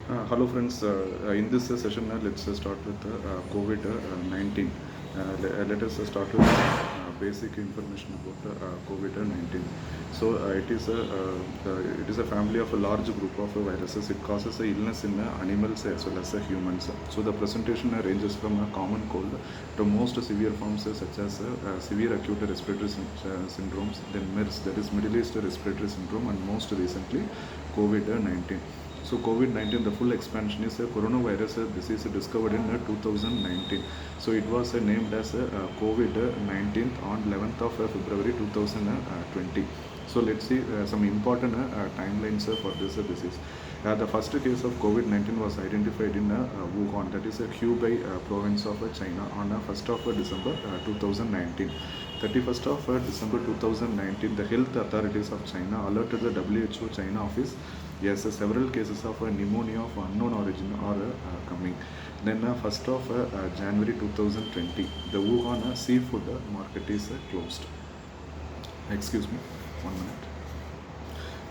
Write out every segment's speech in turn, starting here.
Hello friends, in this session let's start with COVID-19. Let us start with basic information about COVID-19. So it is a family of a large group of viruses. It causes a illness in animals as well as humans. So the presentation ranges from a common cold to most severe forms such as severe acute respiratory syndromes, then MERS, that is Middle East Respiratory Syndrome, and most recently COVID-19. So COVID-19, the full expansion is a coronavirus disease discovered in 2019. So it was named as COVID-19 on 11th of February 2020. So let's see some important timelines for this disease. The first case of COVID-19 was identified in Wuhan, that is a Hubei province of China, on 1st of December 2019. 31st of December 2019, the health authorities of China alerted the WHO China office. Yes, several cases of pneumonia of unknown origin are coming. Then 1st of January 2020, the Wuhan seafood market is closed. Excuse me, 1 minute.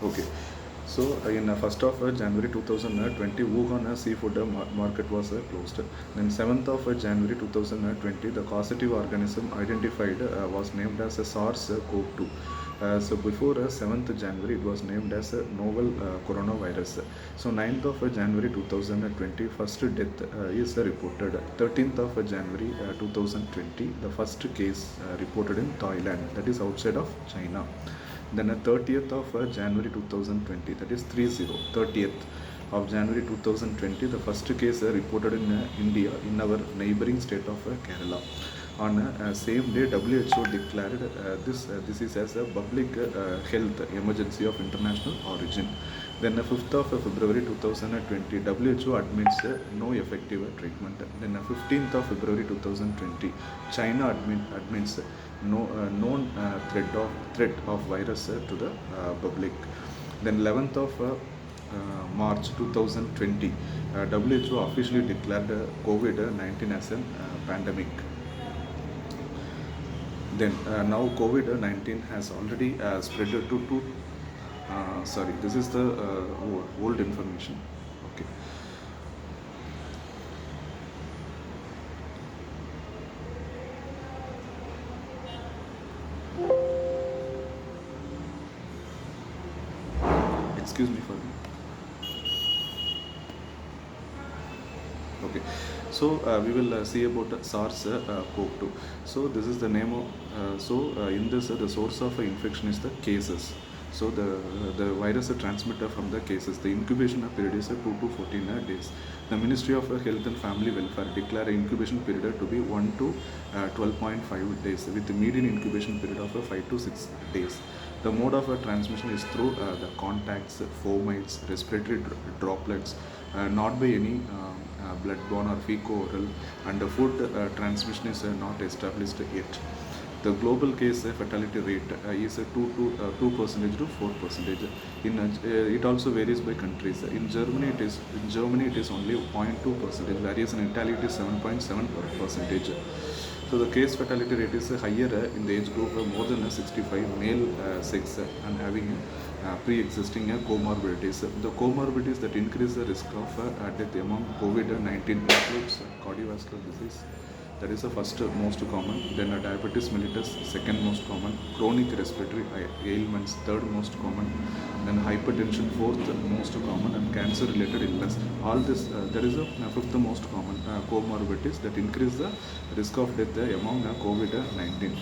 Okay. So in 1st of January 2020, Wuhan seafood market was closed. Then 7th of January 2020, the causative organism identified was named as SARS-CoV-2. So before 7th January, it was named as a novel coronavirus. So 9th of January 2020, first death is reported. 13th of January 2020, the first case reported in Thailand, that is outside of China. Then 30th of January 2020, that is 30th of January 2020, the first case reported in India, in our neighboring state of Kerala. On same day, WHO declared this disease as a public health emergency of international origin. Then 5th of February 2020, WHO admits no effective treatment. Then 15th of February 2020, China admits no known threat of virus to the public. Then 11th of March 2020, WHO officially declared COVID-19 as a pandemic. Then now COVID-19 has already spread to two. Sorry, this is the old information. Okay. Excuse me for me. Okay, so we will see about SARS-CoV-2. So this is the name of, in this the source of infection is the cases. So the virus transmitted from the cases. The incubation period is 2 to 14 days. The Ministry of Health and Family Welfare declared incubation period to be 1 to 12.5 days, with the median incubation period of 5 to 6 days. The mode of transmission is through the contacts, fomites, respiratory droplets, not by any bloodborne or fecal-oral, and the food transmission is not established yet. The global case fatality rate is 2% to 4%. It also varies by countries. In Germany it is only 0.2%, whereas in Italy it is 7.7%. So the case fatality rate is higher in the age group more than 65, male sex, and having pre-existing comorbidities. The comorbidities that increase the risk of death among COVID-19 includes cardiovascular disease. That is the first most common. Then diabetes mellitus, second most common. Chronic respiratory ailments, third most common. Then hypertension, fourth most common, and cancer-related illness. All this, there is a fifth most common comorbidities that increase the risk of death among COVID-19.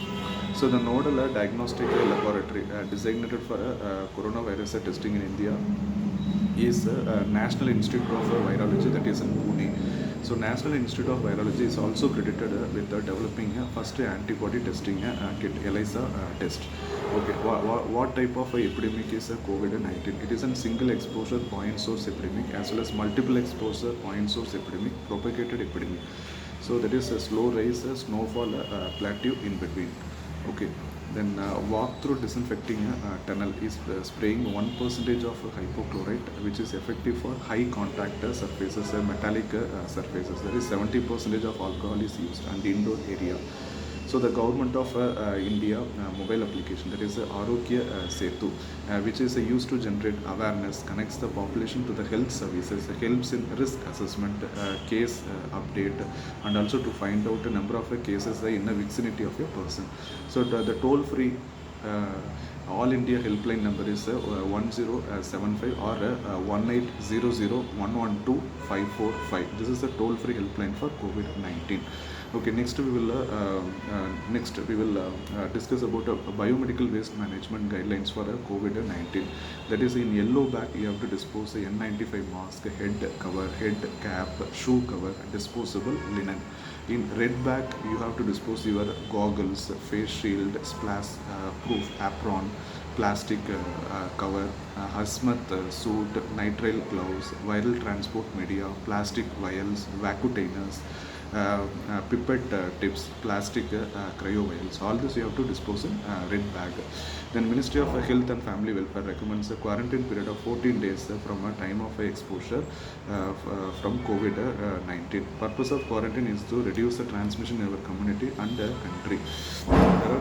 So the nodal diagnostic laboratory designated for coronavirus testing in India is National Institute of Virology, that is in Pune. So National Institute of Virology is also credited with developing first antibody testing kit, ELISA test. Okay, what type of epidemic is COVID-19? It is a single exposure point source epidemic as well as multiple exposure point source epidemic, propagated epidemic. So that is a slow rise, snowfall, plateau in between. Okay. Then walk through disinfecting tunnel is spraying 1% of hypochlorite, which is effective for high contact surfaces, metallic surfaces. That is 70% of alcohol is used, and indoor area. So the government of India mobile application, that is Arogya Setu, which is used to generate awareness, connects the population to the health services, helps in risk assessment, case update, and also to find out a number of cases in the vicinity of a person. So the toll free all India helpline number is 1075 or 1800 This is a toll free helpline for COVID-19. Okay, next we will discuss about biomedical waste management guidelines for COVID-19. That is, in yellow bag you have to dispose a N95 mask, head cover, head cap, shoe cover, disposable linen. In red bag you have to dispose your goggles, face shield, splash proof apron, plastic cover, hazmat suit, nitrile gloves, viral transport media, plastic vials, vacuum pipette tips, plastic cryo vials. All this you have to dispose in red bag. Then Ministry of Health and Family Welfare recommends a quarantine period of 14 days from a time of exposure from COVID-19. Purpose of quarantine is to reduce the transmission in our community and country. There are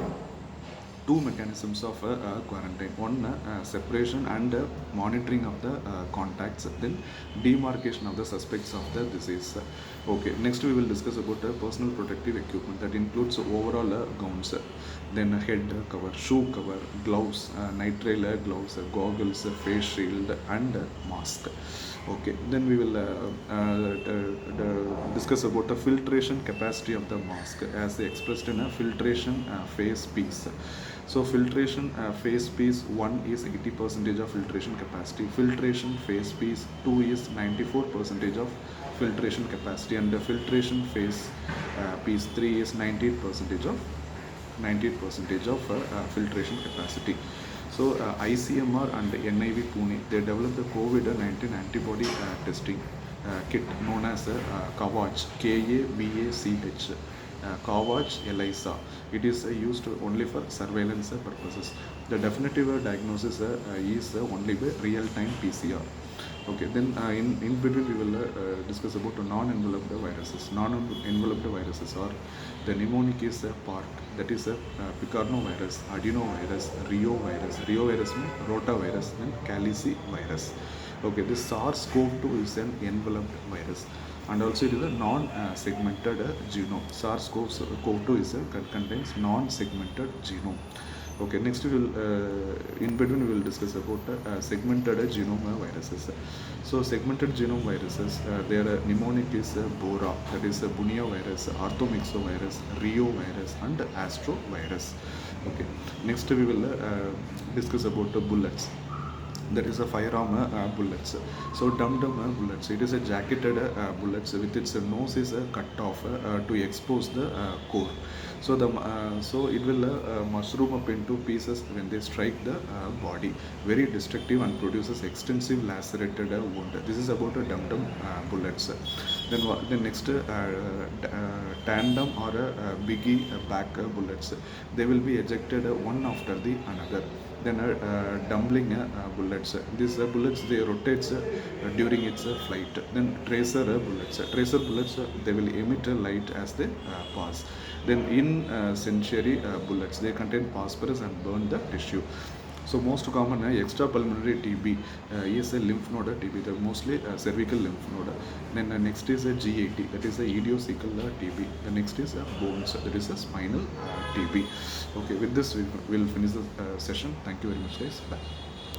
two mechanisms of quarantine. One, separation and monitoring of the contacts, then demarcation of the suspects of the disease. Okay, next we will discuss about personal protective equipment, that includes overall gowns, then head cover, shoe cover, gloves, nitrile gloves, goggles, face shield, and mask. Okay, then we will discuss about the filtration capacity of the mask as expressed in a filtration phase piece. So filtration phase piece 1 is 80% of filtration capacity, filtration phase piece 2 is 94% of filtration capacity, and the filtration phase piece 3 is 98% of filtration capacity. So ICMR and NIV Pune, they developed the COVID-19 antibody testing kit known as Kavach, KAVACH, Kavach ELISA. It is used only for surveillance purposes. The definitive diagnosis is only by real-time PCR. Okay, then in between we will discuss about non-enveloped viruses. Non-enveloped viruses are the mnemonic is PARC, that is picornovirus, adenovirus, Riovirus means rotavirus, and calicivirus. Okay, this SARS-CoV-2 is an enveloped virus, and also it is a non-segmented genome. SARS-CoV-2 is contains non-segmented genome. Okay, next we will in between we will discuss about segmented genome viruses. So segmented genome viruses, their mnemonic is BORA, that is Bunia virus, Orthomyxovirus, Riovirus, and Astrovirus. Okay, next we will discuss about bullets. That is a firearm bullets. So dum-dum bullets, it is a jacketed bullets with its nose is cut off to expose the core. So so it will mushroom up into pieces when they strike the body, very destructive and produces extensive lacerated wound. This is about dum-dum bullets. Then next tandem or biggie back bullets, they will be ejected one after the another. Then dumpling bullets. These bullets, they rotate during its flight. Then tracer bullets, they will emit light as they pass. Then incendiary bullets, they contain phosphorus and burn the tissue. So most common extrapulmonary TB is a lymph node TB, the mostly cervical lymph node. Then next is a G80, that is a idiocecal TB. The next is bones, that is a spinal TB. Okay, with this we will finish the session. Thank you very much, guys. Bye.